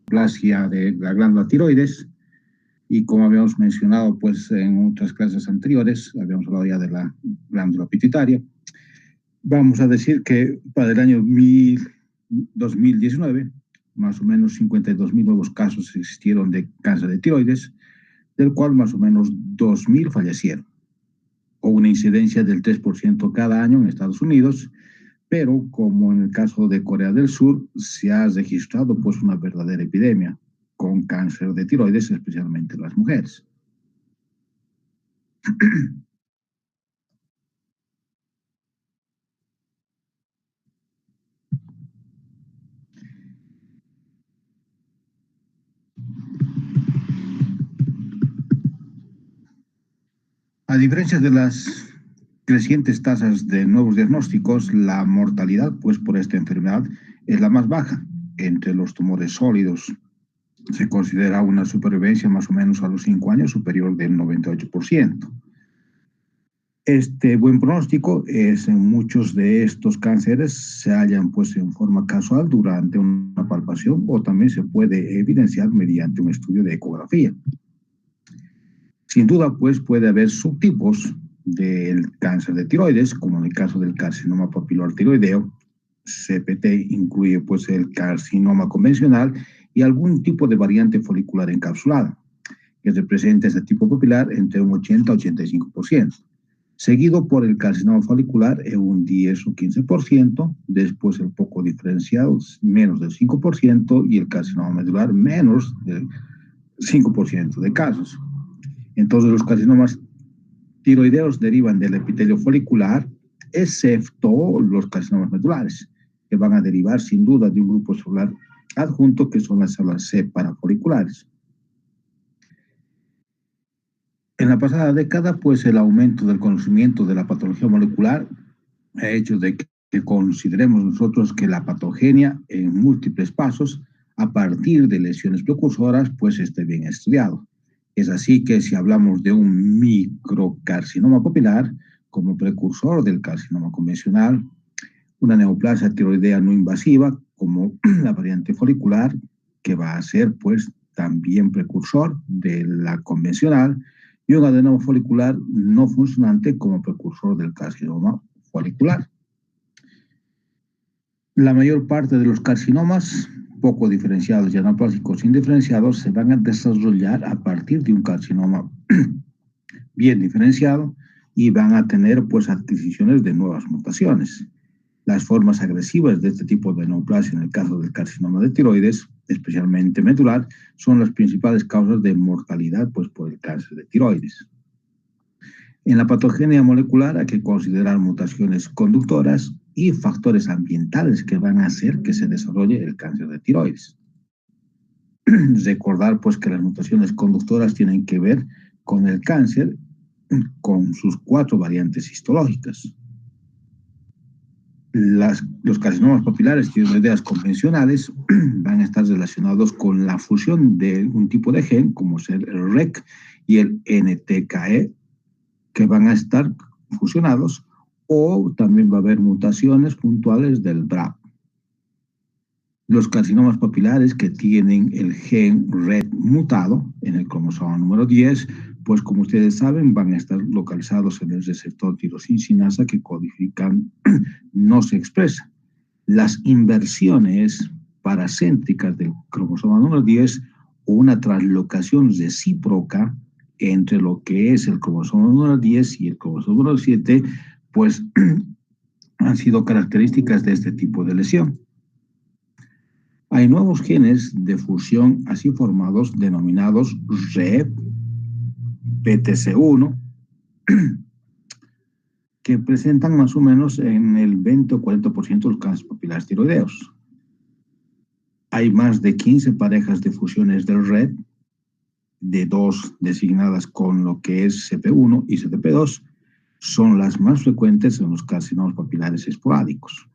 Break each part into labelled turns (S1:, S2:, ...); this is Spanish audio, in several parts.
S1: Neoplasia de la glándula tiroides, y como habíamos mencionado pues en otras clases anteriores, habíamos hablado ya de la glándula pituitaria. Vamos a decir que para el año 2019, más o menos 52.000 nuevos casos existieron de cáncer de tiroides, del cual más o menos 2.000 fallecieron, o una incidencia del 3% cada año en Estados Unidos, pero como en el caso de Corea del Sur, se ha registrado pues una verdadera epidemia con cáncer de tiroides, especialmente en las mujeres. A diferencia de las crecientes tasas de nuevos diagnósticos, la mortalidad pues por esta enfermedad es la más baja entre los tumores sólidos. Se considera una supervivencia más o menos a los 5 años superior del 98%. Este buen pronóstico es en muchos de estos cánceres se hallan pues en forma casual durante una palpación, o también se puede evidenciar mediante un estudio de ecografía. Sin duda pues puede haber subtipos del cáncer de tiroides, como en el caso del carcinoma papilar tiroideo. CPT incluye pues el carcinoma convencional y algún tipo de variante folicular encapsulada, que representa este tipo papilar entre un 80 a 85%, seguido por el carcinoma folicular en un 10 o 15%, después el poco diferenciado menos del 5% y el carcinoma medular menos del 5% de casos. Entonces los carcinomas tiroideos derivan del epitelio folicular, excepto los carcinomas medulares, que van a derivar sin duda de un grupo celular adjunto, que son las células C parafoliculares. En la pasada década, pues el aumento del conocimiento de la patología molecular ha hecho de que consideremos nosotros que la patogenia en múltiples pasos a partir de lesiones precursoras pues esté bien estudiado. Es así que si hablamos de un microcarcinoma papilar como precursor del carcinoma convencional, una neoplasia tiroidea no invasiva como la variante folicular, que va a ser pues también precursor de la convencional, y un adenoma folicular no funcionante como precursor del carcinoma folicular. La mayor parte de los carcinomas poco diferenciados y anaplásicos indiferenciados se van a desarrollar a partir de un carcinoma bien diferenciado y van a tener pues adquisiciones de nuevas mutaciones. Las formas agresivas de este tipo de neoplasia en el caso del carcinoma de tiroides, especialmente medular, son las principales causas de mortalidad pues por el cáncer de tiroides. En la patogenia molecular hay que considerar mutaciones conductoras y factores ambientales que van a hacer que se desarrolle el cáncer de tiroides. Recordar pues que las mutaciones conductoras tienen que ver con el cáncer, con sus 4 variantes histológicas. Los carcinomas papilares tiroideas convencionales van a estar relacionados con la fusión de un tipo de gen, como ser el REC y el NTKE, que van a estar fusionados, o también va a haber mutaciones puntuales del BRAF. Los carcinomas papilares que tienen el gen RET mutado en el cromosoma número 10, pues como ustedes saben, van a estar localizados en el receptor tirosincinasa que codifican no se expresa. Las inversiones paracéntricas del cromosoma número 10 o una translocación recíproca entre lo que es el cromosoma número 10 y el cromosoma número 7, pues han sido características de este tipo de lesión. Hay nuevos genes de fusión así formados denominados REP, PTC1, que presentan más o menos en el 20 o 40% de los cánceres papilares tiroideos. Hay más de 15 parejas de fusiones del RET, de 2 designadas con lo que es CP1 y CTP2, son las más frecuentes en los carcinomas papilares esporádicos.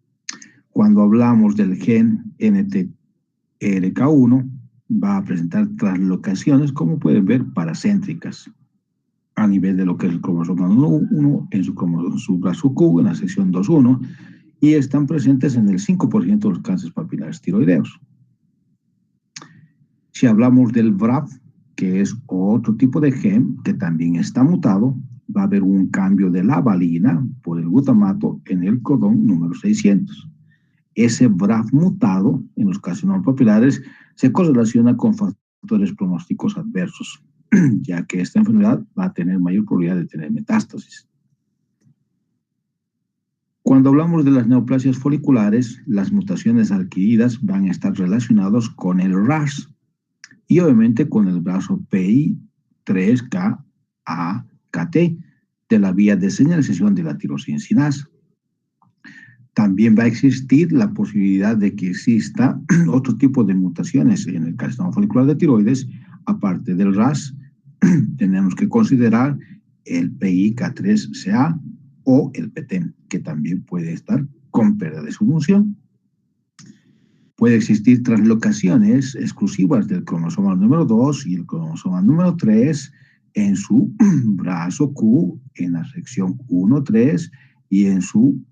S1: Cuando hablamos del gen NTRK1, va a presentar translocaciones, como pueden ver, paracéntricas, a nivel de lo que es el cromosoma 1 en su brazo Q, en la sección 2.1, y están presentes en el 5% de los cánceres papilares tiroideos. Si hablamos del BRAF, que es otro tipo de gen que también está mutado, va a haber un cambio de la valina por el glutamato en el codón número 600. Ese BRAF mutado en los carcinomas papilares se correlaciona con factores pronósticos adversos, ya que esta enfermedad va a tener mayor probabilidad de tener metástasis. Cuando hablamos de las neoplasias foliculares, las mutaciones adquiridas van a estar relacionadas con el RAS y obviamente con el brazo PI3KAKT de la vía de señalización de la tirosina sinasa. También va a existir la posibilidad de que exista otro tipo de mutaciones en el carcinoma folicular de tiroides, aparte del RAS. Tenemos que considerar el PIK3CA o el PTEN, que también puede estar con pérdida de su función. Puede existir translocaciones exclusivas del cromosoma número 2 y el cromosoma número 3 en su brazo Q en la sección 1,3 y en su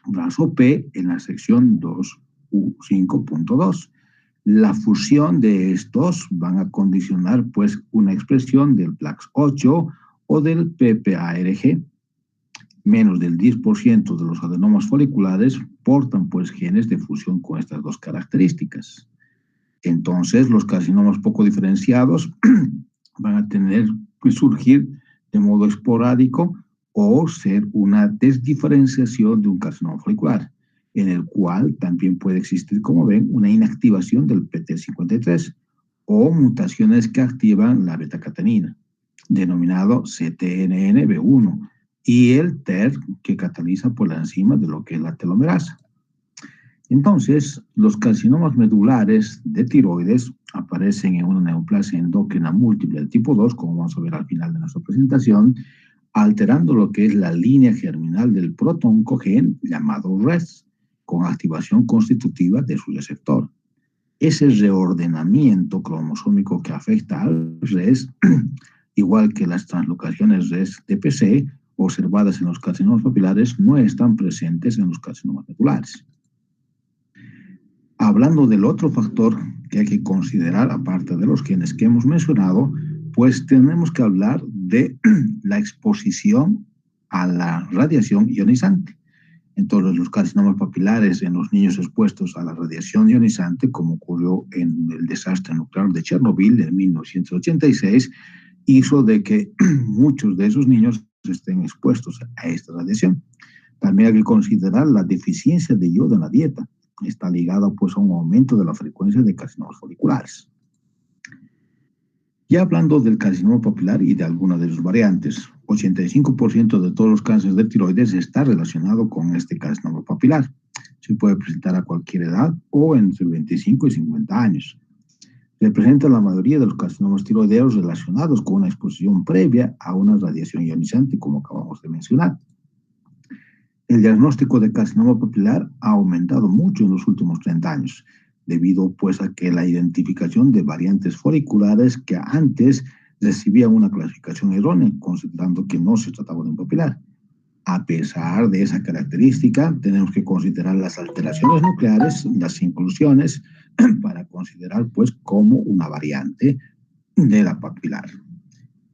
S1: brazo P en la sección 2U5.2. La fusión de estos van a condicionar pues una expresión del PLAX8 o del PPARG. Menos del 10% de los adenomas foliculares portan pues genes de fusión con estas dos características. Entonces los carcinomas poco diferenciados van a tener que surgir de modo esporádico o ser una desdiferenciación de un carcinoma folicular, en el cual también puede existir, como ven, una inactivación del PT53 o mutaciones que activan la beta-catenina, denominado CTNNB1, y el TER, que cataliza por la enzima de lo que es la telomerasa. Entonces, los carcinomas medulares de tiroides aparecen en una neoplasia endocrina múltiple del tipo 2, como vamos a ver al final de nuestra presentación, alterando lo que es la línea germinal del protoncogen llamado RES, con activación constitutiva de su receptor. Ese reordenamiento cromosómico que afecta al RES, igual que las translocaciones RES-DPC, observadas en los carcinomas papilares, no están presentes en los carcinomas medulares. Hablando del otro factor que hay que considerar, aparte de los genes que hemos mencionado, pues tenemos que hablar de la exposición a la radiación ionizante. Entonces, los carcinomas papilares en los niños expuestos a la radiación ionizante, como ocurrió en el desastre nuclear de Chernobyl en 1986, hizo de que muchos de esos niños estén expuestos a esta radiación. También hay que considerar la deficiencia de yodo en la dieta. Está ligada pues a un aumento de la frecuencia de carcinomas foliculares. Ya hablando del carcinoma papilar y de algunas de sus variantes, 85% de todos los cánceres de tiroides está relacionado con este carcinoma papilar. Se puede presentar a cualquier edad o entre 25 y 50 años. Representa la mayoría de los carcinomas tiroideos relacionados con una exposición previa a una radiación ionizante, como acabamos de mencionar. El diagnóstico de carcinoma papilar ha aumentado mucho en los últimos 30 años, debido pues a que la identificación de variantes foliculares que antes recibían una clasificación errónea, considerando que no se trataba de un papilar. A pesar de esa característica, tenemos que considerar las alteraciones nucleares, las inclusiones, para considerar pues como una variante de la papilar.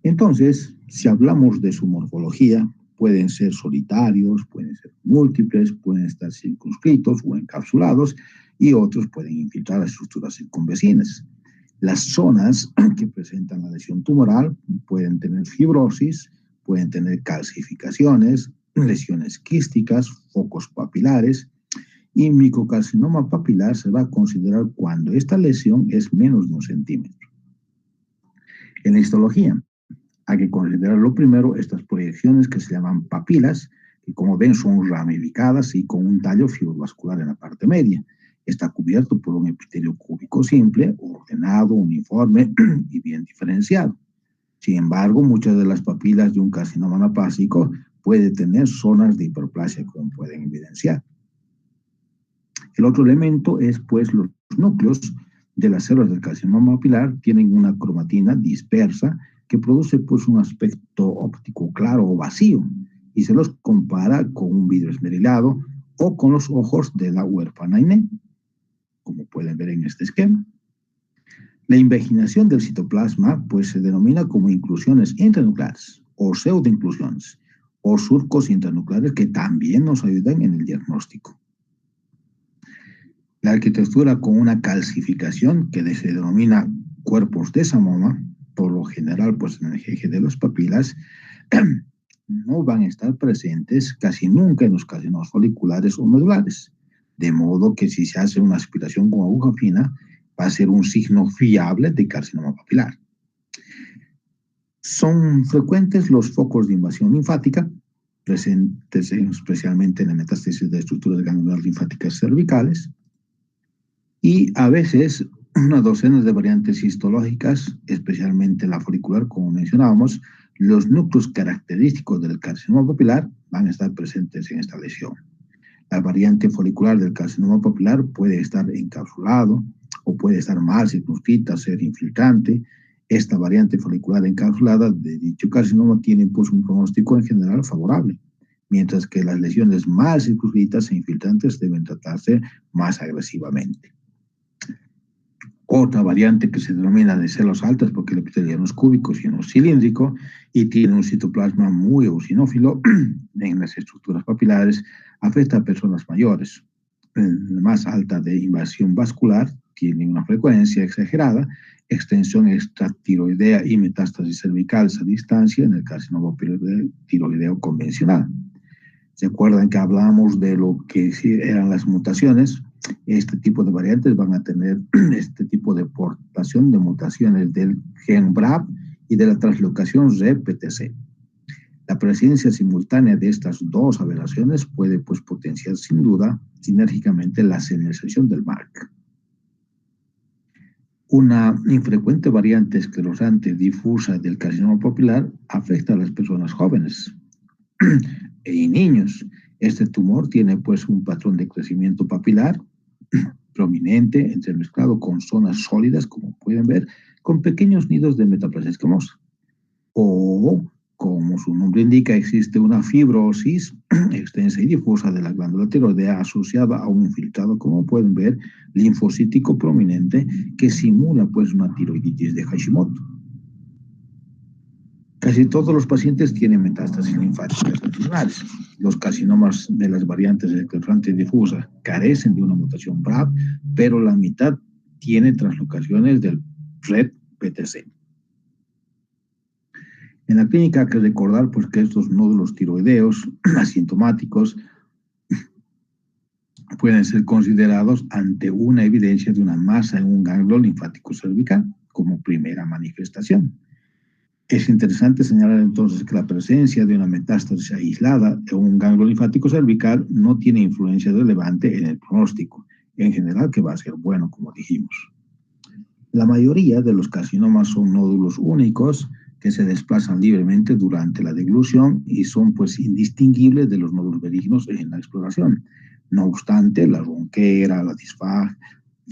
S1: Entonces, si hablamos de su morfología, pueden ser solitarios, pueden ser múltiples, pueden estar circunscritos o encapsulados, y otros pueden infiltrar las estructuras circunvecinas. Las zonas que presentan la lesión tumoral pueden tener fibrosis, pueden tener calcificaciones, lesiones quísticas, focos papilares, y microcarcinoma papilar se va a considerar cuando esta lesión es menos de 1 centímetro. En la histología, hay que considerar lo primero estas proyecciones que se llaman papilas, que como ven son ramificadas y con un tallo fibrovascular en la parte media. Está cubierto por un epitelio cúbico simple, ordenado, uniforme y bien diferenciado. Sin embargo, muchas de las papilas de un carcinoma anaplásico pueden tener zonas de hiperplasia, como pueden evidenciar. El otro elemento es, pues, los núcleos de las células del carcinoma papilar tienen una cromatina dispersa que produce, pues, un aspecto óptico claro o vacío, y se los compara con un vidrio esmerilado o con los ojos de la huérfana Inés, como pueden ver en este esquema. La invaginación del citoplasma pues, se denomina como inclusiones intranucleares o pseudoinclusiones o surcos intranucleares que también nos ayudan en el diagnóstico. La arquitectura con una calcificación que se denomina cuerpos de Samoma, por lo general pues, en el eje de las papilas, no van a estar presentes casi nunca en los carcinomas foliculares o medulares, de modo que si se hace una aspiración con aguja fina, va a ser un signo fiable de carcinoma papilar. Son frecuentes los focos de invasión linfática, presentes especialmente en la metástasis de estructuras ganglionares linfáticas cervicales, y a veces una docena de variantes histológicas, especialmente la folicular, como mencionábamos. Los núcleos característicos del carcinoma papilar van a estar presentes en esta lesión. La variante folicular del carcinoma papilar puede estar encapsulado o puede estar mal circunscrita, ser infiltrante. Esta variante folicular encapsulada de dicho carcinoma tiene pues, un pronóstico en general favorable, mientras que las lesiones mal circunscritas e infiltrantes deben tratarse más agresivamente. Otra variante que se denomina de celos altas, porque el epitelio no es cúbico, sino cilíndrico, y tiene un citoplasma muy eosinófilo en las estructuras papilares, afecta a personas mayores. La más alta de invasión vascular, tiene una frecuencia exagerada, extensión extratiroidea y metástasis cervicales a distancia en el carcinoma tiroideo convencional. ¿Se acuerdan que hablamos de lo que eran las mutaciones? Este tipo de variantes van a tener este tipo de portación de mutaciones del gen BRAF y de la translocación REPTC. La presencia simultánea de estas dos aberraciones puede pues, potenciar sin duda sinérgicamente la señalización del MARC. Una infrecuente variante esclerosante difusa del carcinoma papilar afecta a las personas jóvenes y niños. Este tumor tiene pues un patrón de crecimiento papilar prominente, entremezclado con zonas sólidas, como pueden ver, con pequeños nidos de metaplasia escamosa. O, como su nombre indica, existe una fibrosis extensa y difusa de la glándula tiroidea asociada a un infiltrado, como pueden ver, linfocítico prominente que simula pues una tiroiditis de Hashimoto. Casi todos los pacientes tienen metástasis linfáticas adrenales. Los carcinomas de las variantes esclerosante difusa carecen de una mutación BRAF, pero la mitad tiene translocaciones del RET-PTC. En la clínica hay que recordar pues, que estos nódulos tiroideos asintomáticos pueden ser considerados ante una evidencia de una masa en un ganglio linfático cervical como primera manifestación. Es interesante señalar entonces que la presencia de una metástasis aislada en un ganglio linfático cervical no tiene influencia relevante en el pronóstico, en general que va a ser bueno, como dijimos. La mayoría de los carcinomas son nódulos únicos que se desplazan libremente durante la deglución y son pues indistinguibles de los nódulos benignos en la exploración. No obstante, la ronquera, la disfagia,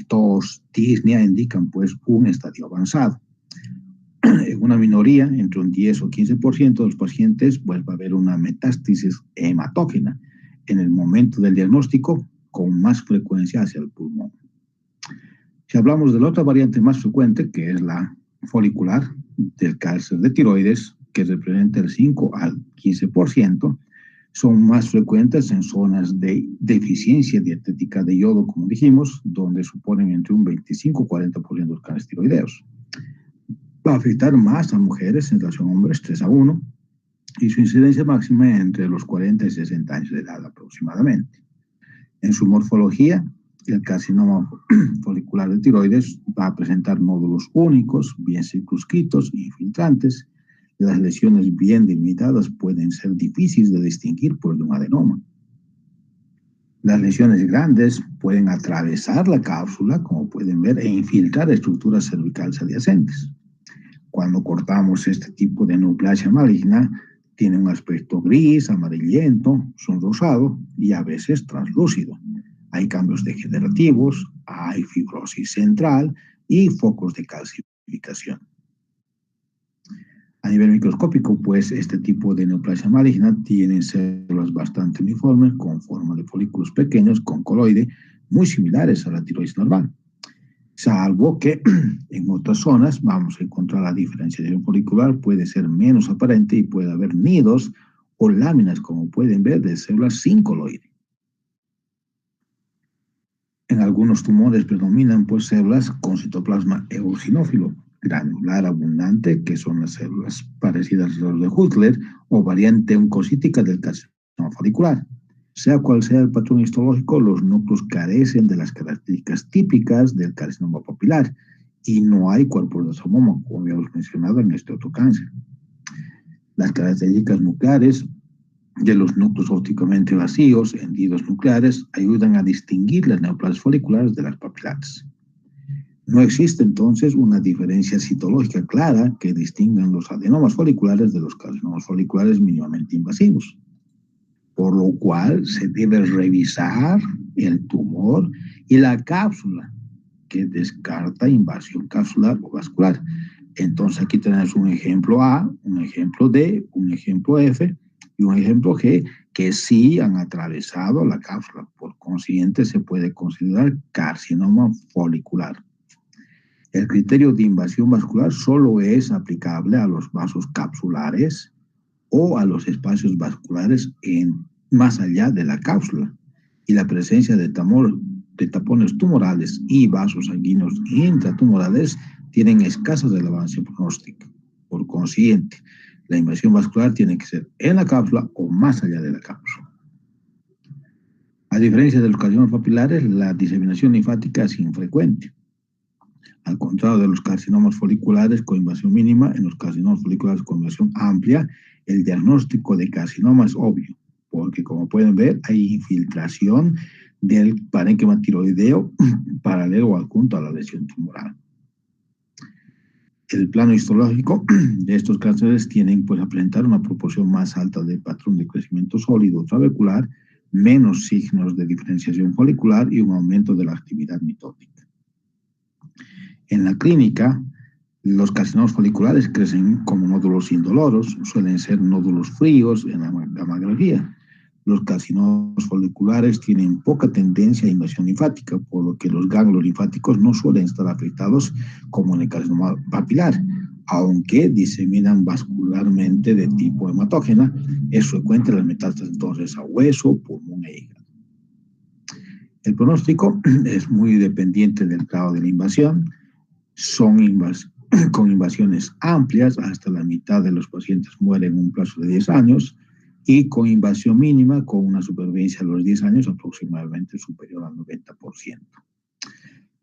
S1: tos, disnea indican pues un estadio avanzado. En una minoría, entre un 10 o 15% de los pacientes, pues va a haber una metástasis hematógena en el momento del diagnóstico con más frecuencia hacia el pulmón. Si hablamos de la otra variante más frecuente, que es la folicular del cáncer de tiroides, que representa el 5 al 15%, son más frecuentes en zonas de deficiencia dietética de yodo, como dijimos, donde suponen entre un 25 y 40% de los cánceres tiroideos. Va a afectar más a mujeres en relación a hombres, 3:1, y su incidencia máxima entre los 40 y 60 años de edad aproximadamente. En su morfología, el carcinoma folicular de tiroides va a presentar nódulos únicos, bien circunscritos e infiltrantes. Las lesiones bien delimitadas pueden ser difíciles de distinguir por un adenoma. Las lesiones grandes pueden atravesar la cápsula, como pueden ver, e infiltrar estructuras cervicales adyacentes. Cuando cortamos este tipo de neoplasia maligna, tiene un aspecto gris, amarillento, sonrosado y a veces translúcido. Hay cambios degenerativos, hay fibrosis central y focos de calcificación. A nivel microscópico, pues este tipo de neoplasia maligna tiene células bastante uniformes con forma de folículos pequeños con coloide muy similares a la tiroides normal. Salvo que en otras zonas vamos a encontrar la diferenciación folicular puede ser menos aparente y puede haber nidos o láminas, como pueden ver, de células sin coloide. En algunos tumores predominan pues células con citoplasma eosinófilo granular abundante, que son las células parecidas a las de Hutler o variante oncocítica del carcinoma folicular. Sea cual sea el patrón histológico, los núcleos carecen de las características típicas del carcinoma papilar y no hay cuerpos de somoma, como habíamos mencionado en este otro cáncer. Las características nucleares de los núcleos ópticamente vacíos, hendidos nucleares, ayudan a distinguir las neoplasias foliculares de las papilares. No existe entonces una diferencia citológica clara que distingan los adenomas foliculares de los carcinomas foliculares mínimamente invasivos, por lo cual se debe revisar el tumor y la cápsula que descarta invasión capsular o vascular. Entonces aquí tenemos un ejemplo A, un ejemplo D, un ejemplo F y un ejemplo G que sí han atravesado la cápsula. Por consiguiente, se puede considerar carcinoma folicular. El criterio de invasión vascular solo es aplicable a los vasos capsulares o a los espacios vasculares más allá de la cápsula, y la presencia de tapones tumorales y vasos sanguíneos intratumorales tienen escasa relevancia pronóstica. Por consiguiente, la invasión vascular tiene que ser en la cápsula o más allá de la cápsula. A diferencia de los carcinomas papilares, la diseminación linfática es infrecuente. Al contrario de los carcinomas foliculares con invasión mínima, en los carcinomas foliculares con invasión amplia, el diagnóstico de carcinoma es obvio, porque como pueden ver, hay infiltración del parénquima tiroideo paralelo o adjunto a la lesión tumoral. El plano histológico de estos cánceres tienen pues a presentar una proporción más alta de patrón de crecimiento sólido trabecular, menos signos de diferenciación folicular y un aumento de la actividad mitótica. En la clínica, los carcinomas foliculares crecen como nódulos indoloros, suelen ser nódulos fríos en la gammagrafía. Los carcinomas foliculares tienen poca tendencia a invasión linfática, por lo que los ganglios linfáticos no suelen estar afectados como en el carcinoma papilar, aunque diseminan vascularmente de tipo hematógena. Es frecuente las metástasis entonces a hueso, pulmón e hígado. El pronóstico es muy dependiente del grado de la invasión. Son con invasiones amplias, hasta la mitad de los pacientes mueren en un plazo de 10 años, y con invasión mínima, con una supervivencia a los 10 años aproximadamente superior al 90%.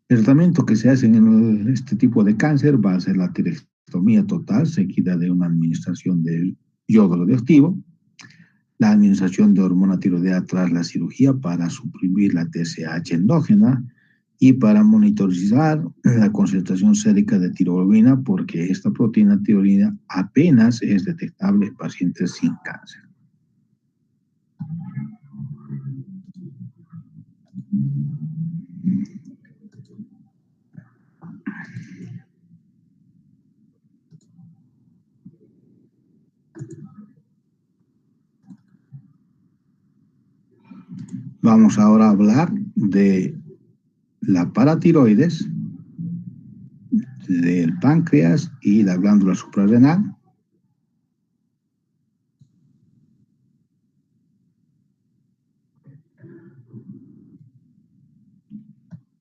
S1: El tratamiento que se hace en este tipo de cáncer va a ser la tiroidectomía total, seguida de una administración de yodo radioactivo, la administración de hormona tiroidea tras la cirugía para suprimir la TSH endógena, y para monitorizar la concentración sérica de tiroglobulina, porque esta proteína tiroidea apenas es detectable en pacientes sin cáncer. Vamos ahora a hablar de la paratiroides, del páncreas y la glándula suprarrenal.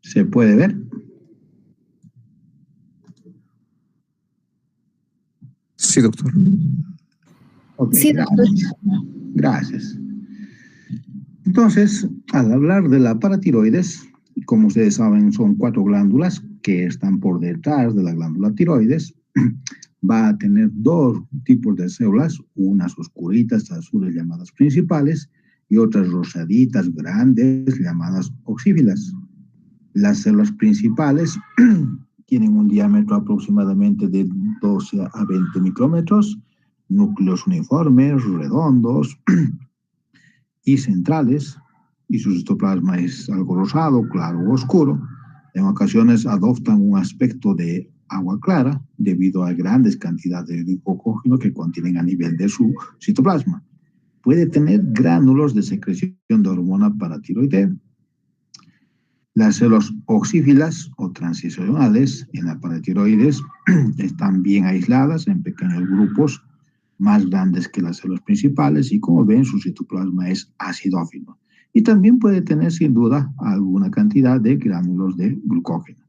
S1: ¿Se puede ver?
S2: Sí, doctor.
S1: Ok, sí, gracias. Gracias. Entonces, al hablar de la paratiroides, como ustedes saben, son 4 glándulas que están por detrás de la glándula tiroides. Va a tener 2 tipos de células, unas oscuritas azules llamadas principales y otras rosaditas grandes llamadas oxífilas. Las células principales tienen un diámetro aproximadamente de 12 a 20 micrómetros, núcleos uniformes, redondos y centrales, y su citoplasma es algo rosado, claro o oscuro. En ocasiones adoptan un aspecto de agua clara debido a grandes cantidades de glucógeno que contienen a nivel de su citoplasma. Puede tener gránulos de secreción de hormona paratiroidea. Las células oxífilas o transicionales en la paratiroides están bien aisladas en pequeños grupos más grandes que las células principales y, como ven, su citoplasma es acidófilo. Y también puede tener sin duda alguna cantidad de gránulos de glucógeno.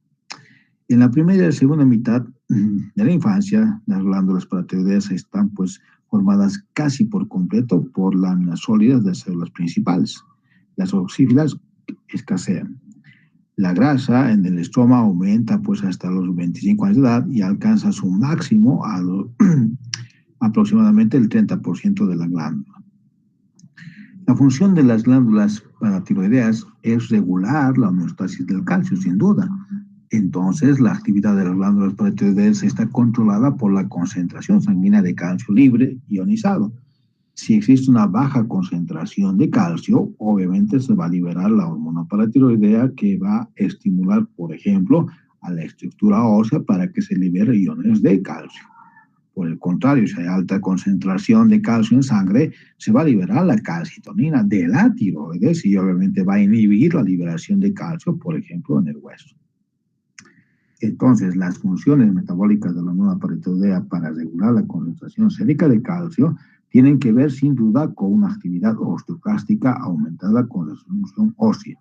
S1: En la primera y la segunda mitad de la infancia, las glándulas paratiroideas están pues formadas casi por completo por láminas sólidas de células principales. Las oxífilas escasean. La grasa en el estroma aumenta pues hasta los 25 años de edad y alcanza su máximo a aproximadamente el 30% de la glándula. La función de las glándulas paratiroideas es regular la homeostasis del calcio, sin duda. Entonces, la actividad de las glándulas paratiroideas está controlada por la concentración sanguínea de calcio libre ionizado. Si existe una baja concentración de calcio, obviamente se va a liberar la hormona paratiroidea que va a estimular, por ejemplo, a la estructura ósea para que se libere iones de calcio. Por el contrario, si hay alta concentración de calcio en sangre, se va a liberar la calcitonina de la tiroides y obviamente va a inhibir la liberación de calcio, por ejemplo, en el hueso. Entonces, las funciones metabólicas de la hormona paratiroidea para regular la concentración sérica de calcio tienen que ver sin duda con una actividad osteoclástica aumentada con resolución ósea.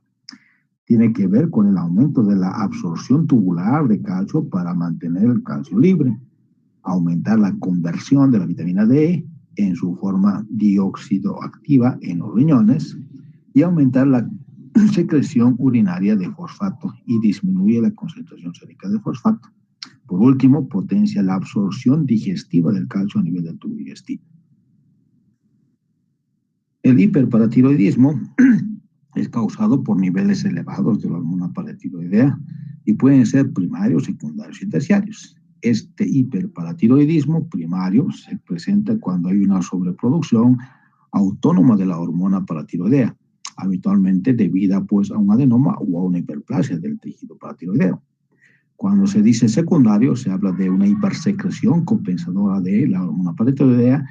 S1: Tiene que ver con el aumento de la absorción tubular de calcio para mantener el calcio libre, aumentar la conversión de la vitamina D en su forma dióxido-activa en los riñones y aumentar la secreción urinaria de fosfato y disminuye la concentración sérica de fosfato. Por último, potencia la absorción digestiva del calcio a nivel del tubo digestivo. El hiperparatiroidismo es causado por niveles elevados de la hormona paratiroidea y pueden ser primarios, secundarios y terciarios. Este hiperparatiroidismo primario se presenta cuando hay una sobreproducción autónoma de la hormona paratiroidea, habitualmente debida pues a un adenoma o a una hiperplasia del tejido paratiroideo. Cuando se dice secundario, se habla de una hipersecreción compensadora de la hormona paratiroidea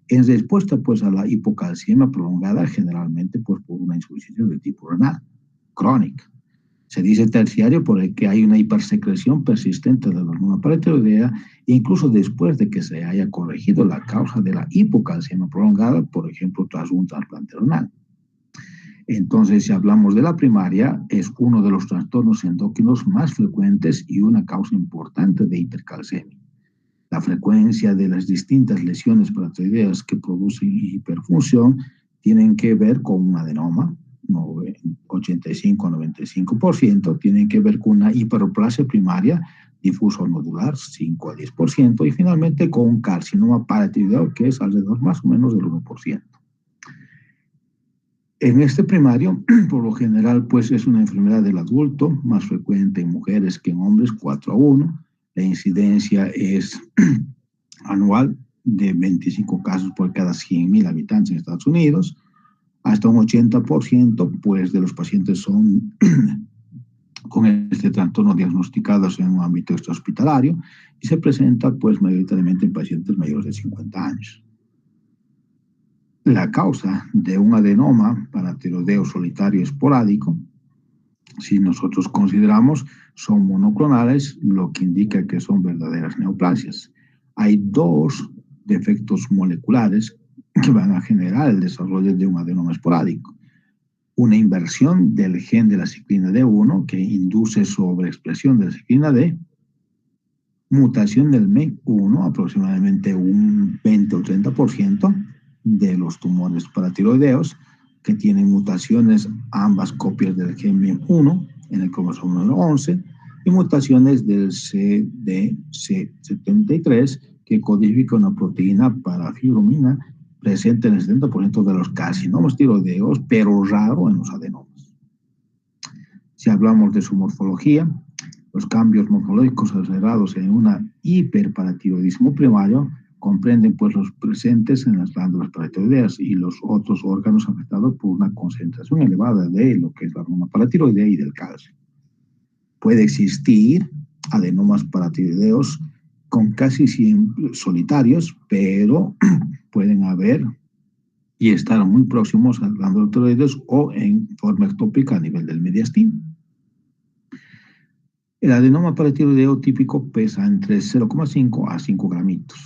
S1: en respuesta pues a la hipocalcemia prolongada, generalmente pues por una insuficiencia de tipo renal crónica. Se dice terciario porque hay una hipersecreción persistente de la hormona paratiroidea incluso después de que se haya corregido la causa de la hipocalcemia prolongada, por ejemplo, tras un trasplante renal. Entonces, si hablamos de la primaria, es uno de los trastornos endocrinos más frecuentes y una causa importante de hipercalcemia. La frecuencia de las distintas lesiones paratiroideas que producen hiperfunción tienen que ver con un adenoma, 85-95%, tienen que ver con una hiperplasia primaria difuso nodular, 5 a 10%, y finalmente con un carcinoma paratiroideo que es alrededor más o menos del 1%. En este primario, por lo general, pues es una enfermedad del adulto, más frecuente en mujeres que en hombres, 4 a 1. La incidencia es anual de 25 casos por cada 100.000 habitantes en Estados Unidos. Hasta un 80% pues, de los pacientes son con este trastorno diagnosticados en un ámbito extrahospitalario y se presenta pues, mayoritariamente en pacientes mayores de 50 años. La causa de un adenoma paratiroideo solitario esporádico, si nosotros consideramos, son monoclonales, lo que indica que son verdaderas neoplasias. Hay dos defectos moleculares que van a generar el desarrollo de un adenoma esporádico. Una inversión del gen de la ciclina D1 que induce sobreexpresión de la ciclina D, mutación del MEN1, aproximadamente un 20 o 30% de los tumores paratiroideos que tienen mutaciones ambas copias del gen MEN1 en el cromosoma número 11 y mutaciones del CDC73 que codifica una proteína parafibromina presente en el 70% de los carcinomas tiroideos, pero raro en los adenomas. Si hablamos de su morfología, los cambios morfológicos acelerados en una hiperparatiroidismo primario comprenden pues los presentes en las glándulas paratiroideas y los otros órganos afectados por una concentración elevada de lo que es la hormona paratiroidea y del calcio. Puede existir adenomas paratiroideos con casi siempre solitarios, pero pueden haber y estar muy próximos a glándulas tiroides o en forma ectópica a nivel del mediastino. El adenoma paratiroideo típico pesa entre 0,5 a 5 gramitos.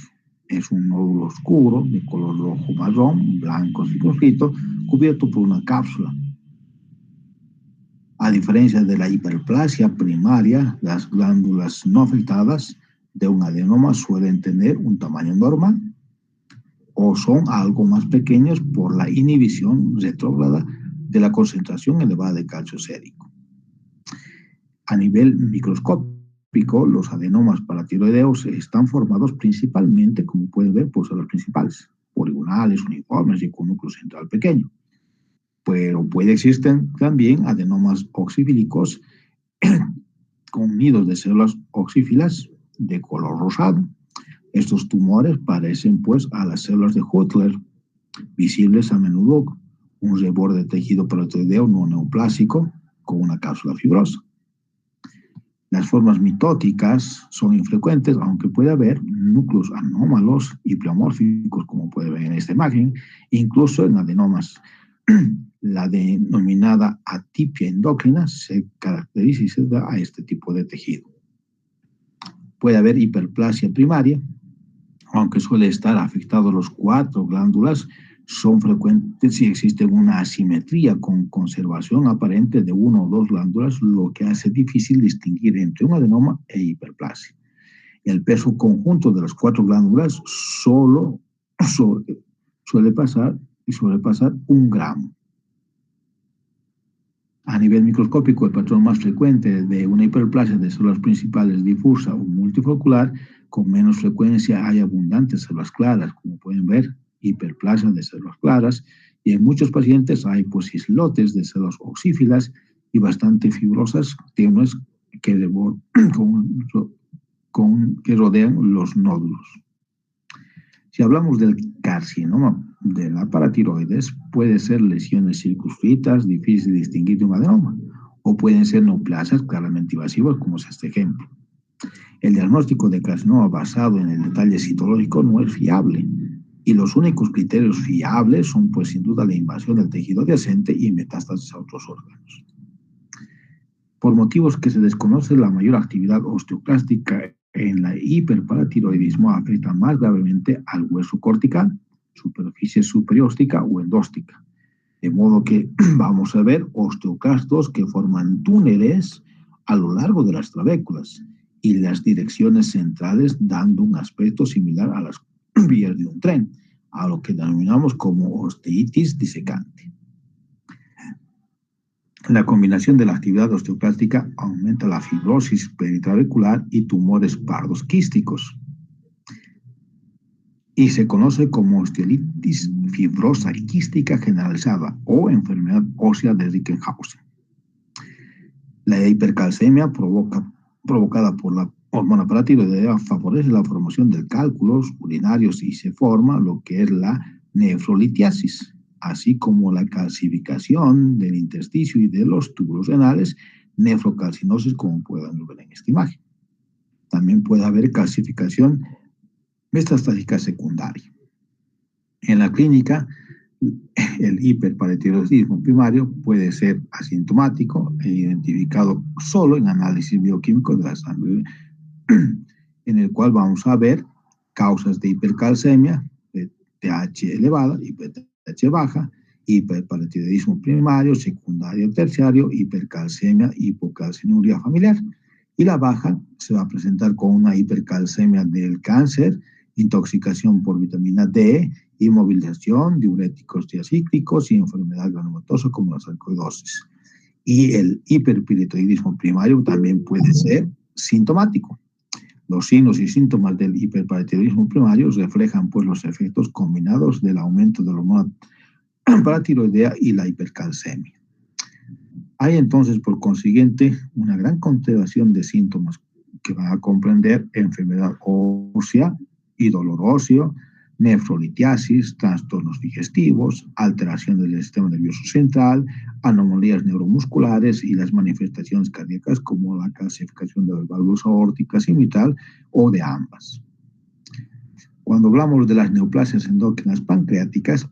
S1: Es un nódulo oscuro de color rojo marrón, blanco circunscrito, cubierto por una cápsula. A diferencia de la hiperplasia primaria, las glándulas no afectadas de un adenoma suelen tener un tamaño normal o son algo más pequeños por la inhibición retrógrada de la concentración elevada de calcio sérico. A nivel microscópico, los adenomas paratiroideos están formados principalmente, como pueden ver, por células principales, poligonales, uniformes y con núcleo central pequeño. Pero puede existir también adenomas oxifílicos con nidos de células oxífilas de color rosado. Estos tumores parecen pues a las células de Hutler, visibles a menudo un reborde de tejido paratiroideo no neoplásico con una cápsula fibrosa. Las formas mitóticas son infrecuentes, aunque puede haber núcleos anómalos y pleomórficos, como puede ver en esta imagen, incluso en adenomas. La denominada atipia endocrina se caracteriza y se da a este tipo de tejido. Puede haber hiperplasia primaria, aunque suele estar afectados los 4 glándulas, son frecuentes si existe una asimetría con conservación aparente de 1 o 2 glándulas, lo que hace difícil distinguir entre un adenoma e hiperplasia. El peso conjunto de las 4 glándulas suele pasar 1 gramo. A nivel microscópico, el patrón más frecuente de una hiperplasia de células principales difusa o multifocular, con menos frecuencia hay abundantes células claras, como pueden ver, hiperplasia de células claras, y en muchos pacientes hay pues islotes de células oxífilas y bastante fibrosas, tenues que rodean los nódulos. Si hablamos del carcinoma de la paratiroides, puede ser lesiones circunscritas, difícil de distinguir de un adenoma, o pueden ser neoplasias claramente invasivas, como es este ejemplo. El diagnóstico de carcinoma basado en el detalle citológico no es fiable, y los únicos criterios fiables son, pues, sin duda, la invasión del tejido adyacente y metástasis a otros órganos. Por motivos que se desconocen, la mayor actividad osteoclástica en la hiperparatiroidismo afecta más gravemente al hueso cortical, superficie superióstica o endóstica. De modo que vamos a ver osteoclastos que forman túneles a lo largo de las trabéculas y las direcciones centrales, dando un aspecto similar a las vías de un tren, a lo que denominamos como osteitis disecante. La combinación de la actividad osteoclástica aumenta la fibrosis peritrabecular y tumores pardos quísticos, y se conoce como osteolitis fibrosa y quística generalizada o enfermedad ósea de Rickenhausen. La hipercalcemia provocada por la hormona paratiroidea favorece la formación de cálculos urinarios y se forma lo que es la nefrolitiasis, así como la calcificación del intersticio y de los túbulos renales, nefrocalcinosis, como pueden ver en esta imagen. También puede haber calcificación metastásica secundaria. En la clínica, el hiperparatiroidismo primario puede ser asintomático e identificado solo en análisis bioquímico de la sangre, en el cual vamos a ver causas de hipercalcemia, de TH elevada, TH baja, hiperparatiroidismo primario, secundario, terciario, hipercalcemia, hipocalcinuria familiar. Y la baja se va a presentar con una hipercalcemia del cáncer, intoxicación por vitamina D, inmovilización, diuréticos diacíclicos y enfermedad granulomatosa como la sarcoidosis. Y el hiperpiritoidismo primario también puede ser sintomático. Los signos y síntomas del hiperparatiroidismo primario reflejan pues los efectos combinados del aumento de la hormona paratiroidea y la hipercalcemia. Hay entonces, por consiguiente, una gran constelación de síntomas que van a comprender enfermedad ósea y dolor óseo, nefrolitiasis, trastornos digestivos, alteración del sistema nervioso central, anomalías neuromusculares y las manifestaciones cardíacas como la calcificación de las válvulas aórticas y mitral o de ambas. Cuando hablamos de las neoplasias endócrinas pancreáticas,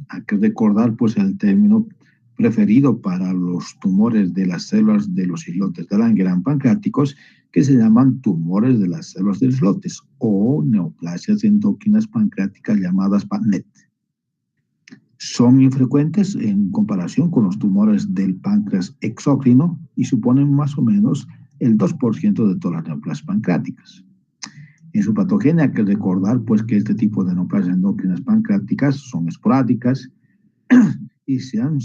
S1: hay que recordar pues el término preferido para los tumores de las células de los islotes de Langerhans pancreáticos, que se llaman tumores de las células de islotes o neoplasias endócrinas pancreáticas llamadas PANET. Son infrecuentes en comparación con los tumores del páncreas exócrino y suponen más o menos el 2% de todas las neoplasias pancreáticas. En su patogenia hay que recordar pues, que este tipo de neoplasias endócrinas pancreáticas son esporádicas y se han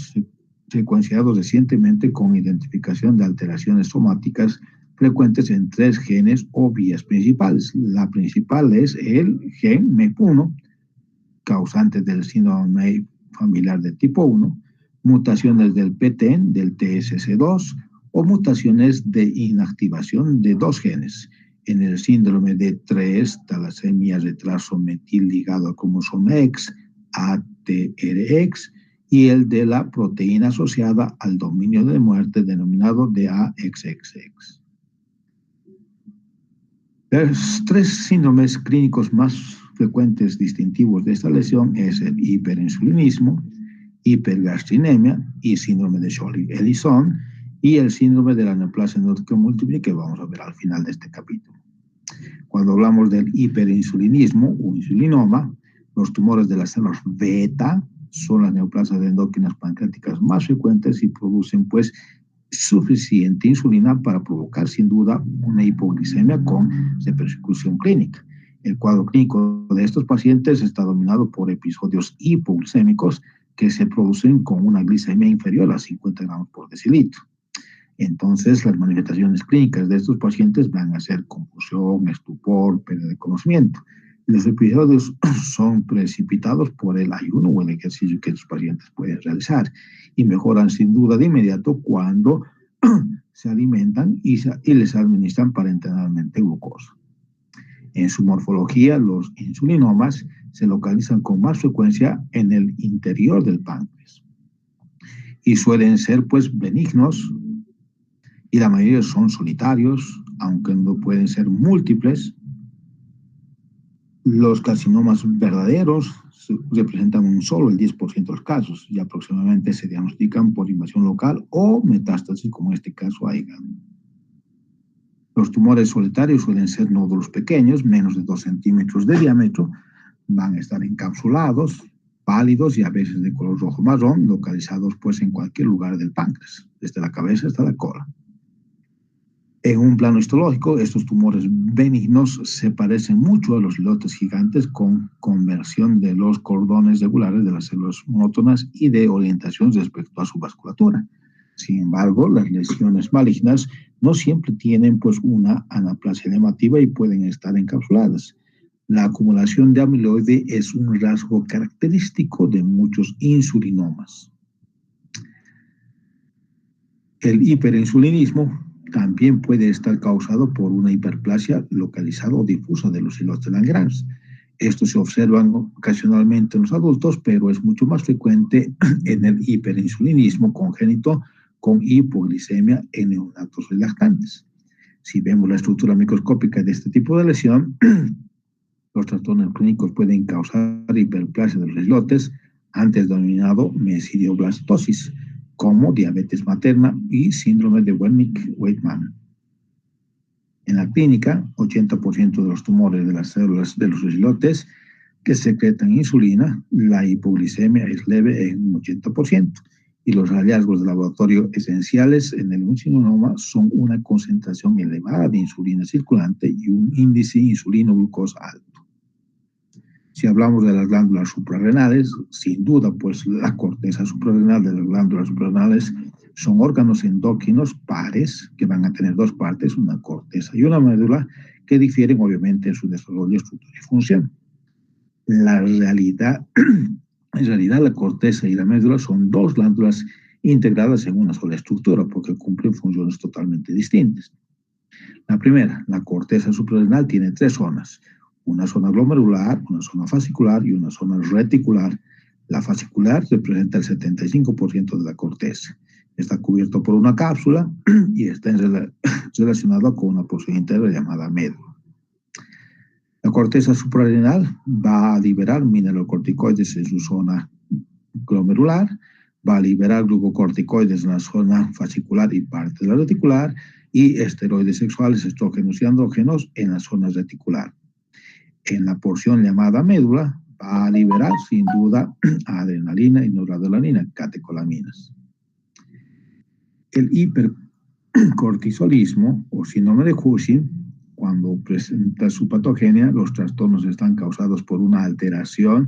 S1: secuenciado recientemente con identificación de alteraciones somáticas frecuentes en 3 genes o vías principales. La principal es el gen MEP1, causante del síndrome familiar de tipo 1, mutaciones del PTEN, del TSC2 o mutaciones de inactivación de 2 genes. En el síndrome de 3, talasemia retraso metil ligado al cromosoma X, ATRX, y el de la proteína asociada al dominio de muerte denominado DAXXX. Los 3 síndromes clínicos más frecuentes distintivos de esta lesión es el hiperinsulinismo, hipergastrinemia y síndrome de Joly-Ellison y el síndrome de la neoplasia endócrina múltiple que vamos a ver al final de este capítulo. Cuando hablamos del hiperinsulinismo o insulinoma, los tumores de las células beta son las neoplasias endócrinas pancreáticas más frecuentes y producen pues suficiente insulina para provocar sin duda una hipoglicemia con repercusión clínica. El cuadro clínico de estos pacientes está dominado por episodios hipoglicémicos que se producen con una glicemia inferior a 50 gramos por decilitro. Entonces, las manifestaciones clínicas de estos pacientes van a ser confusión, estupor, pérdida de conocimiento. Los episodios son precipitados por el ayuno o el ejercicio que los pacientes pueden realizar y mejoran sin duda de inmediato cuando se alimentan y les administran parenteralmente glucosa. En su morfología, los insulinomas se localizan con más frecuencia en el interior del páncreas y suelen ser pues benignos y la mayoría son solitarios, aunque no pueden ser múltiples. Los carcinomas verdaderos representan un solo el 10% de los casos y aproximadamente se diagnostican por invasión local o metástasis, como en este caso a hígado. Los tumores solitarios suelen ser nódulos pequeños, menos de 2 centímetros de diámetro, van a estar encapsulados, pálidos y a veces de color rojo marrón, localizados pues en cualquier lugar del páncreas, desde la cabeza hasta la cola. En un plano histológico, estos tumores benignos se parecen mucho a los islotes gigantes con conversión de los cordones regulares de las células monótonas y de orientación respecto a su vasculatura. Sin embargo, las lesiones malignas no siempre tienen pues una anaplasia llamativa y pueden estar encapsuladas. La acumulación de amiloide es un rasgo característico de muchos insulinomas. El hiperinsulinismo también puede estar causado por una hiperplasia localizada o difusa de los islotes de Langerhans. Estos se observan ocasionalmente en los adultos, pero es mucho más frecuente en el hiperinsulinismo congénito con hipoglicemia en neonatos y lactantes. Si vemos la estructura microscópica de este tipo de lesión, los trastornos clínicos pueden causar hiperplasia de los islotes, antes denominado mesidioblastosis, como diabetes materna y síndrome de Wernicke-Weidmann. En la clínica, 80% de los tumores de las células de los islotes que secretan insulina, la hipoglicemia es leve en un 80%, y los hallazgos de laboratorio esenciales en el insulinoma son una concentración elevada de insulina circulante y un índice insulino-glucosa alto. Si hablamos de las glándulas suprarrenales, sin duda, pues la corteza suprarrenal de las glándulas suprarrenales son órganos endócrinos pares que van a tener 2 partes, una corteza y una médula, que difieren obviamente en su desarrollo, estructura y función. En realidad, la corteza y la médula son 2 glándulas integradas en una sola estructura porque cumplen funciones totalmente distintas. La primera, la corteza suprarrenal, tiene 3 zonas. Una zona glomerular, una zona fascicular y una zona reticular. La fascicular representa el 75% de la corteza Está cubierto por una cápsula y está relacionado con una porción interna llamada médula. La corteza suprarrenal va a liberar mineralocorticoides en su zona glomerular, va a liberar glucocorticoides en la zona fascicular y parte de la reticular, y esteroides sexuales, estrógenos y andrógenos en la zona reticular. En la porción llamada médula va a liberar sin duda adrenalina y noradrenalina, catecolaminas. El hipercortisolismo o síndrome de Cushing, cuando presenta su patogenia, los trastornos están causados por una alteración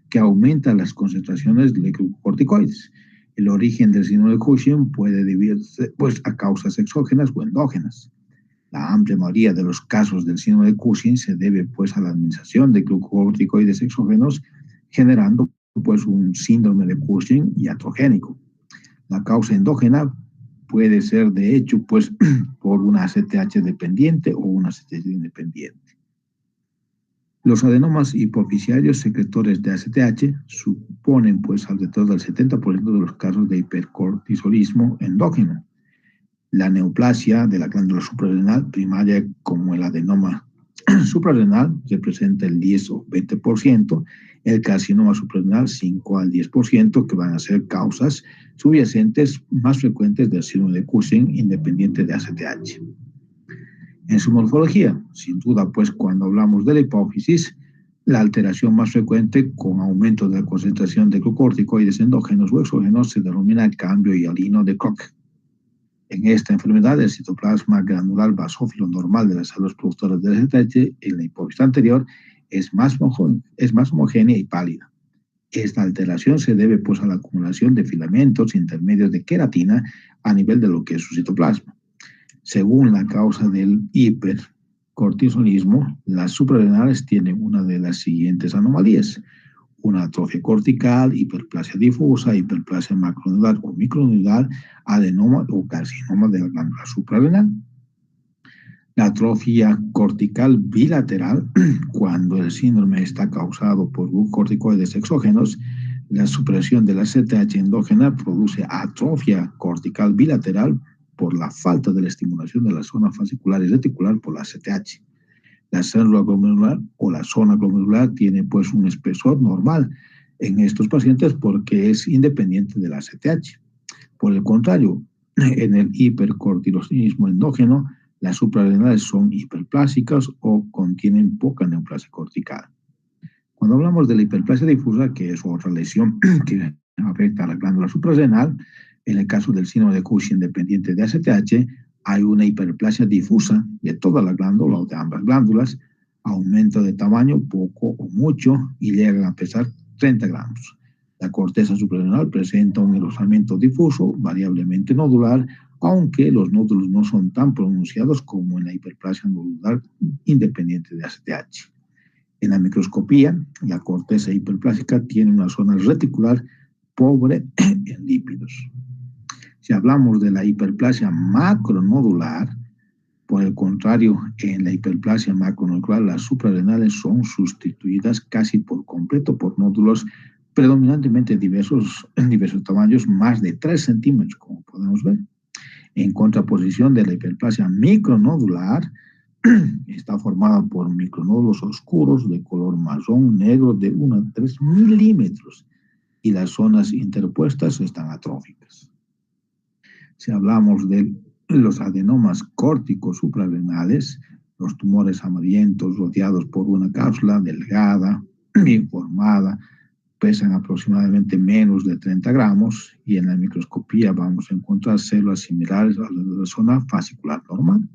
S1: que aumenta las concentraciones de glucocorticoides. El origen del síndrome de Cushing puede deberse a causas exógenas o endógenas. La amplia mayoría de los casos del síndrome de Cushing se debe a la administración de glucocorticoides exógenos, generando un síndrome de Cushing iatrogénico. La causa endógena puede ser de hecho por una ACTH dependiente o una ACTH independiente. Los adenomas hipofisiarios secretores de ACTH suponen alrededor del 70% de los casos de hipercortisolismo endógeno. La neoplasia de la glándula suprarrenal primaria, como el adenoma suprarrenal, representa el 10 o 20%, el carcinoma suprarrenal 5 al 10%, que van a ser causas subyacentes más frecuentes del síndrome de Cushing independiente de ACTH. En su morfología, sin duda, cuando hablamos de la hipófisis, la alteración más frecuente con aumento de la concentración de glucocorticoides endógenos o exógenos se denomina cambio hialino de Koch. En esta enfermedad, el citoplasma granular basófilo normal de las células productoras de ACTH en la hipófisis anterior es más homogénea y pálida. Esta alteración se debe a la acumulación de filamentos intermedios de queratina a nivel de lo que es su citoplasma. Según la causa del hipercortisolismo, las suprarrenales tienen una de las siguientes anomalías: una atrofia cortical, hiperplasia difusa, hiperplasia macronodular o micronodular, adenoma o carcinoma de la glándula suprarrenal. La atrofia cortical bilateral, cuando el síndrome está causado por glucocorticoides exógenos, la supresión de la ACTH endógena produce atrofia cortical bilateral por la falta de la estimulación de la zona fascicular y reticular por la ACTH. La célula glomerular o la zona glomerular tiene un espesor normal en estos pacientes porque es independiente de la ACTH. Por el contrario, en el hipercortisolismo endógeno, las suprarrenales son hiperplásicas o contienen poca neoplasia cortical. Cuando hablamos de la hiperplasia difusa, que es otra lesión que afecta a la glándula suprarrenal, en el caso del síndrome de Cushing dependiente de ACTH, hay una hiperplasia difusa de toda la glándula o de ambas glándulas, aumento de tamaño poco o mucho y llegan a pesar 30 gramos. La corteza suprarrenal presenta un engrosamiento difuso, variablemente nodular, aunque los nódulos no son tan pronunciados como en la hiperplasia nodular independiente de ACTH. En la microscopía, la corteza hiperplásica tiene una zona reticular pobre en lípidos. Si hablamos de la hiperplasia macronodular, por el contrario, en la hiperplasia macronodular, las suprarrenales son sustituidas casi por completo por nódulos predominantemente diversos tamaños, más de 3 centímetros, como podemos ver. En contraposición de la hiperplasia micronodular, está formada por micronódulos oscuros de color marrón negro de 1 a 3 milímetros y las zonas interpuestas están atróficas. Si hablamos de los adenomas córticos suprarrenales, los tumores amarillentos rodeados por una cápsula delgada, bien formada, pesan aproximadamente menos de 30 gramos y en la microscopía vamos a encontrar células similares a las de la zona fascicular normal.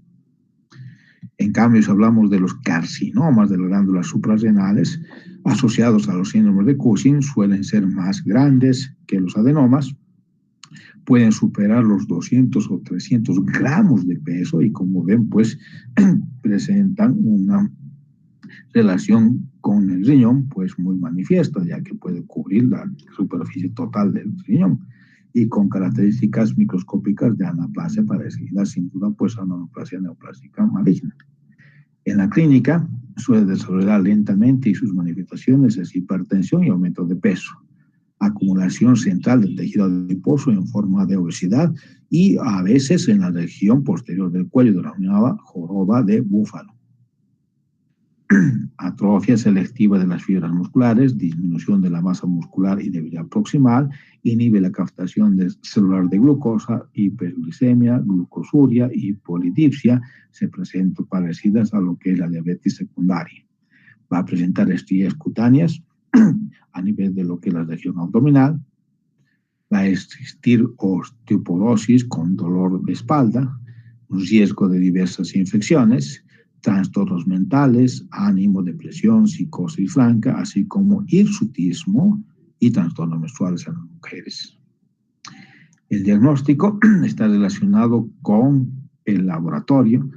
S1: En cambio, si hablamos de los carcinomas de las glándulas suprarrenales asociados a los síndromes de Cushing, suelen ser más grandes que los adenomas, pueden superar los 200 o 300 gramos de peso y, como ven, presentan una relación con el riñón muy manifiesta, ya que puede cubrir la superficie total del riñón y con características microscópicas de anaplasia parecida sin duda a una neoplasia neoplásica maligna. En la clínica suele desarrollar lentamente y sus manifestaciones es hipertensión y aumento de peso. acumulación central del tejido adiposo en forma de obesidad y a veces en la región posterior del cuello, denominada joroba de búfalo. Atrofia selectiva de las fibras musculares, disminución de la masa muscular y debilidad proximal, inhibe la captación celular de glucosa, hiperglicemia, glucosuria y polidipsia, se presentan parecidas a lo que es la diabetes secundaria. Va a presentar estrías cutáneas a nivel de lo que es la región abdominal, va a existir osteoporosis con dolor de espalda, un riesgo de diversas infecciones, trastornos mentales, ánimo, depresión, psicosis franca, así como hirsutismo y trastornos menstruales en las mujeres. El diagnóstico está relacionado con el laboratorio,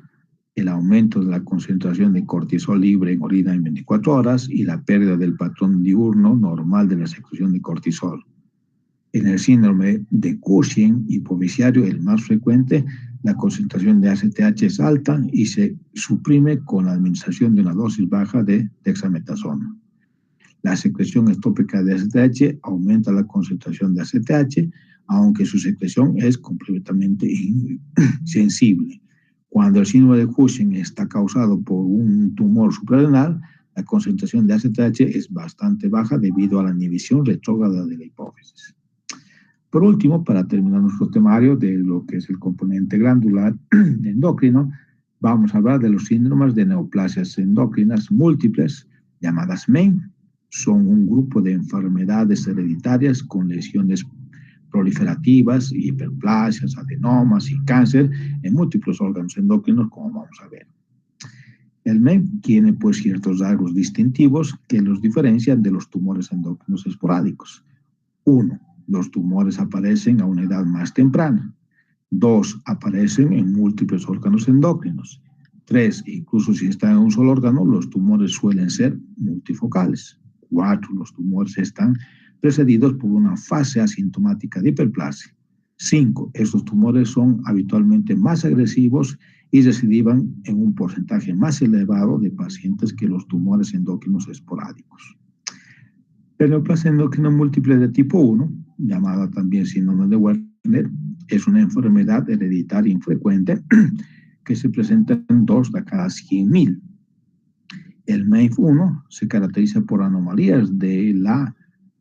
S1: el aumento de la concentración de cortisol libre en orina en 24 horas y la pérdida del patrón diurno normal de la secreción de cortisol. En el síndrome de Cushing hipoviciario, el más frecuente, la concentración de ACTH es alta y se suprime con la administración de una dosis baja de dexametasona. La secreción estópica de ACTH aumenta la concentración de ACTH, aunque su secreción es completamente insensible. Cuando el síndrome de Cushing está causado por un tumor suprarrenal, la concentración de ACTH es bastante baja debido a la inhibición retrógrada de la hipófisis. Por último, para terminar nuestro temario de lo que es el componente glandular endocrino, vamos a hablar de los síndromes de neoplasias endocrinas múltiples, llamadas MEN. Son un grupo de enfermedades hereditarias con lesiones proliferativas, hiperplasias, adenomas y cáncer en múltiples órganos endocrinos, como vamos a ver. El MEN tiene pues ciertos rasgos distintivos que los diferencian de los tumores endocrinos esporádicos. 1. Los tumores aparecen a una edad más temprana. 2. Aparecen en múltiples órganos endocrinos. 3. Incluso si están en un solo órgano, los tumores suelen ser multifocales. 4. Los tumores están precedidos por una fase asintomática de hiperplasia. 5. Estos tumores son habitualmente más agresivos y recidivan en un porcentaje más elevado de pacientes que los tumores endocrinos esporádicos. La neoplasia endocrina múltiple de tipo 1, llamada también síndrome de Werner, es una enfermedad hereditaria infrecuente que se presenta en 2 de cada 100.000. El MEIF1 se caracteriza por anomalías de la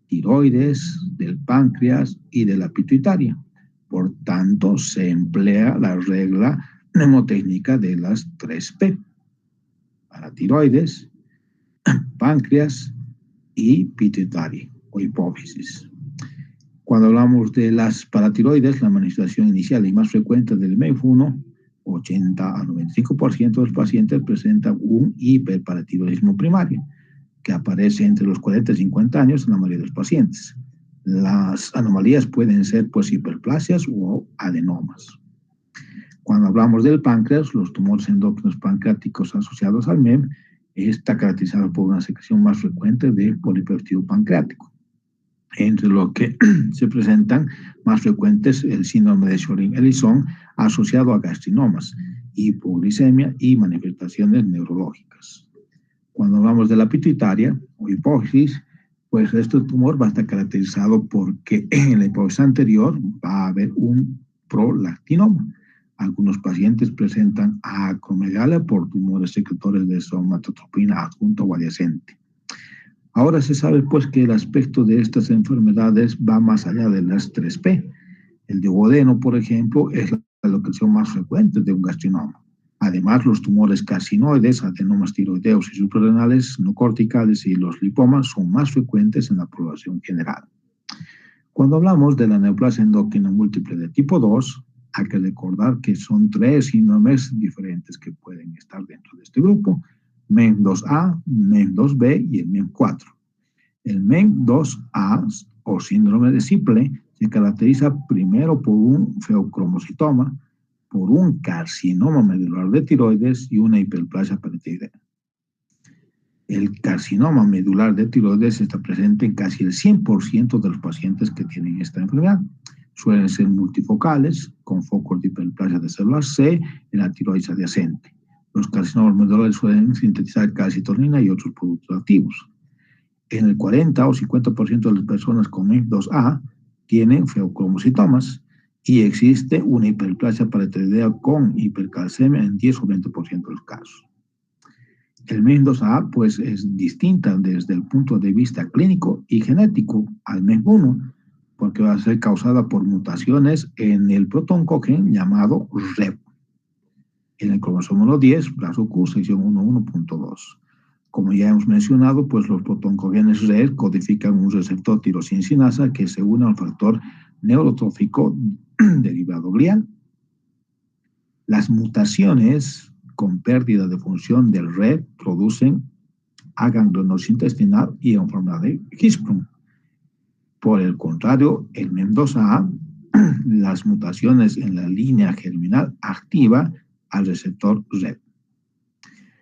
S1: tiroides, del páncreas y de la pituitaria. Por tanto, se emplea la regla mnemotécnica de las 3P: para tiroides, páncreas y pituitaria o hipófisis. Cuando hablamos de las paratiroides, la manifestación inicial y más frecuente del MEIF1, 80 a 95% de los pacientes presentan un hiperparatiroidismo primario, que aparece entre los 40 y 50 años en la mayoría de los pacientes. Las anomalías pueden ser pues hiperplasias o adenomas. Cuando hablamos del páncreas, los tumores endócrinos pancreáticos asociados al MEM está caracterizado por una secreción más frecuente de polipéptido pancreático, entre lo que se presentan más frecuentes el síndrome de Sjögren-Ellison asociado a gastrinomas, hipoglicemia y manifestaciones neurológicas. Cuando hablamos de la pituitaria o hipófisis, pues este tumor va a estar caracterizado porque en la hipófisis anterior va a haber un prolactinoma. Algunos pacientes presentan acromegalia por tumores secretores de somatotropina adjunta o adyacente. Ahora se sabe pues que el aspecto de estas enfermedades va más allá de las 3P. El duodeno, por ejemplo, es la localización más frecuente de un gastrinoma. Además, los tumores carcinoides, adenomas tiroideos y suprarrenales no corticales y los lipomas son más frecuentes en la población general. Cuando hablamos de la neoplasia endocrina múltiple de tipo 2, hay que recordar que son 3 síndromes diferentes que pueden estar dentro de este grupo: MEM2A, MEM2B y el MEM4. El MEM2A o síndrome de Siple se caracteriza primero por un feocromocitoma, por un carcinoma medular de tiroides y una hiperplasia paratiroidea. El carcinoma medular de tiroides está presente en casi el 100% de los pacientes que tienen esta enfermedad. Suelen ser multifocales, con focos de hiperplasia de célula C en la tiroides adyacente. Los carcinomas medulares suelen sintetizar calcitonina y otros productos activos. En el 40 o 50% de las personas con MEF2A tienen feocromocitomas y existe una hiperplasia paratiroidea con hipercalcemia en 10 o 20% de los casos. El MEF2A pues es distinta desde el punto de vista clínico y genético al MEF1 porque va a ser causada por mutaciones en el protoncogen llamado REP. En el cromosoma 10, brazo Q, sección 11.2. Como ya hemos mencionado, pues los protoncogenes REP codifican un receptor tirosinecinasa que se une al factor neurotrófico derivado glial. Las mutaciones con pérdida de función del REP producen aganglionosis intestinal y enfermedad de Hirschsprung. Por el contrario, el MEF2A, las mutaciones en la línea germinal activa al receptor REP.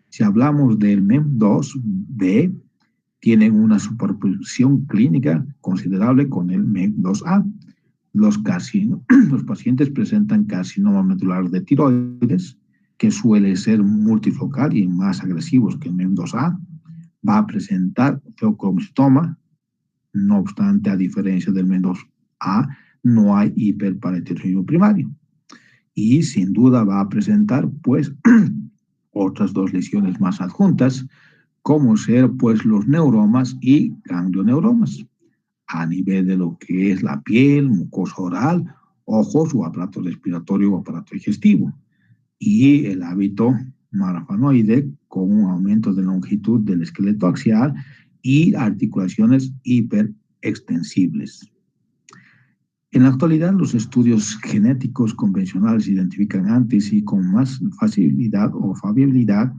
S1: Si hablamos del MEF2B, tienen una superposición clínica considerable con el MEF2A. Los pacientes presentan carcinoma medular de tiroides, que suele ser multifocal y más agresivos que el MEF2A. Va a presentar feocromocitoma. No obstante, a diferencia del MEF2A, no hay hiperparatiroidismo primario. Y sin duda va a presentar, pues, otras dos lesiones más adjuntas, como ser, pues, los neuromas y ganglioneuromas, a nivel de lo que es la piel, mucosa oral, ojos o aparato respiratorio o aparato digestivo. Y el hábito marfanoide con un aumento de longitud del esqueleto axial y articulaciones hiperextensibles. En la actualidad, los estudios genéticos convencionales identifican antes y con más facilidad o fiabilidad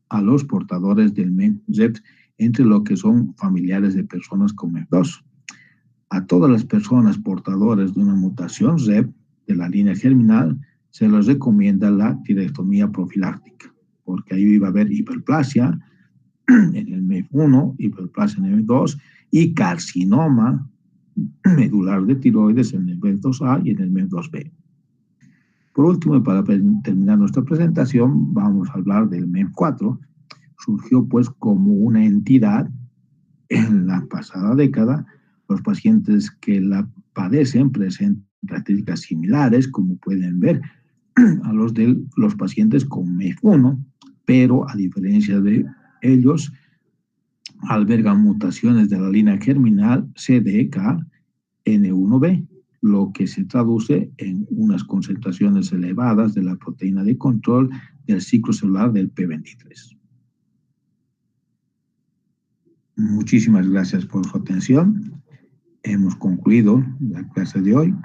S1: a los portadores del MEF entre lo que son familiares de personas con MEF2. A todas las personas portadoras de una mutación REP de la línea germinal se les recomienda la tiroidectomía profiláctica, porque ahí va a haber hiperplasia en el MEF1, hiperplasia en el MEF2 y carcinoma medular de tiroides en el MEF2A y en el MEF2B. Por último, y para terminar nuestra presentación, vamos a hablar del MEF4. Surgió pues como una entidad en la pasada década. Los pacientes que la padecen presentan características similares, como pueden ver, a los de los pacientes con MEF1, pero a diferencia de ellos, albergan mutaciones de la línea germinal CDKN1B, lo que se traduce en unas concentraciones elevadas de la proteína de control del ciclo celular del P23. Muchísimas gracias por su atención. Hemos concluido la clase de hoy.